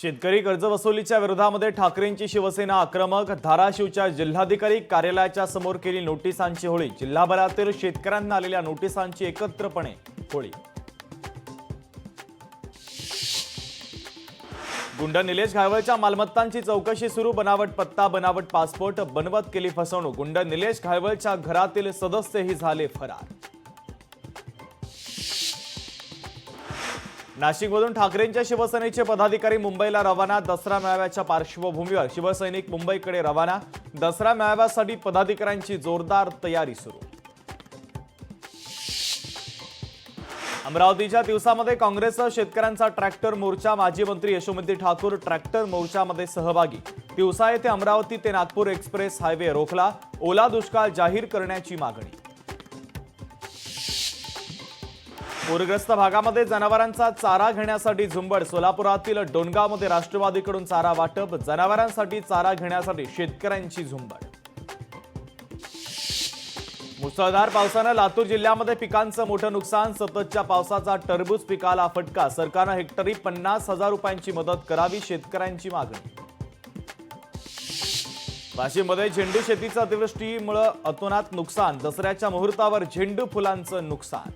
शेतकरी कर्जवसुलीच्या विरोधामध्ये ठाकरेंची शिवसेना आक्रमक। धाराशिवच्या जिल्हाधिकारी कार्यालयाच्या समोर केली नोटिसांची होळी। जिल्हाभरातील शेतकऱ्यांना आलेल्या नोटिसांची एकत्रपणे होळी। गुंड निलेश घायवळच्या मालमत्तांची चौकशी सुरू। बनावट पत्ता, बनावट पासपोर्ट बनवत केली फसवणूक। गुंड निलेश घायवळच्या घरातील सदस्यही झाले फरार। नाशिकमधून ठाकरेंच्या शिवसेनेचे पदाधिकारी मुंबईला रवाना। दसरा मेळाव्याच्या पार्श्वभूमीवर शिवसैनिक मुंबईकडे रवाना। दसरा मेळाव्यासाठी पदाधिकाऱ्यांची जोरदार तयारी सुरू। अमरावतीच्या दिवसामध्ये काँग्रेसचा शेतकऱ्यांचा ट्रॅक्टर मोर्चा। माजी मंत्री यशोमती ठाकूर ट्रॅक्टर मोर्चामध्ये सहभागी। दिवसा येथे अमरावती ते नागपूर एक्सप्रेस हायवे रोखला। ओला दुष्काळ जाहीर करण्याची मागणी। पूरग्रस्त भागामध्ये जनावरांचा चारा घेण्यासाठी झुंबड। सोलापुरातील डोणगावमध्ये राष्ट्रवादीकडून चारा वाटप। जनावरांसाठी चारा घेण्यासाठी शेतकऱ्यांची झुंबड। मुसळधार पावसाने लातूर जिल्ह्यामध्ये पिकांचं मोठं नुकसान। सततच्या पावसाचा टरबूज पिकाला फटका। सरकारने हेक्टरी 50,000 रुपयांची मदत करावी, शेतकऱ्यांची मागणी। वाशिममध्ये झेंडू शेतीचं अतिवृष्टीमुळे अतोनात नुकसान। दसऱ्याच्या मुहूर्तावर झेंडू फुलांचं नुकसान।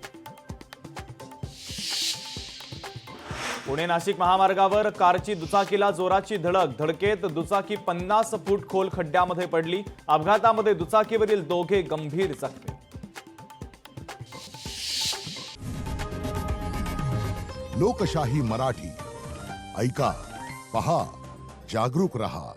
पुणे नाशिक महामार्गावर कारची दुचाकीला जोराची धडक। धडकेत दुचाकी 50 फूट खोल खड्ड्यामध्ये पडली। अपघातामध्ये दुचाकीवरील दोघे गंभीर जखमी। लोकशाही मराठी ऐका, पहा, जागरूक रहा।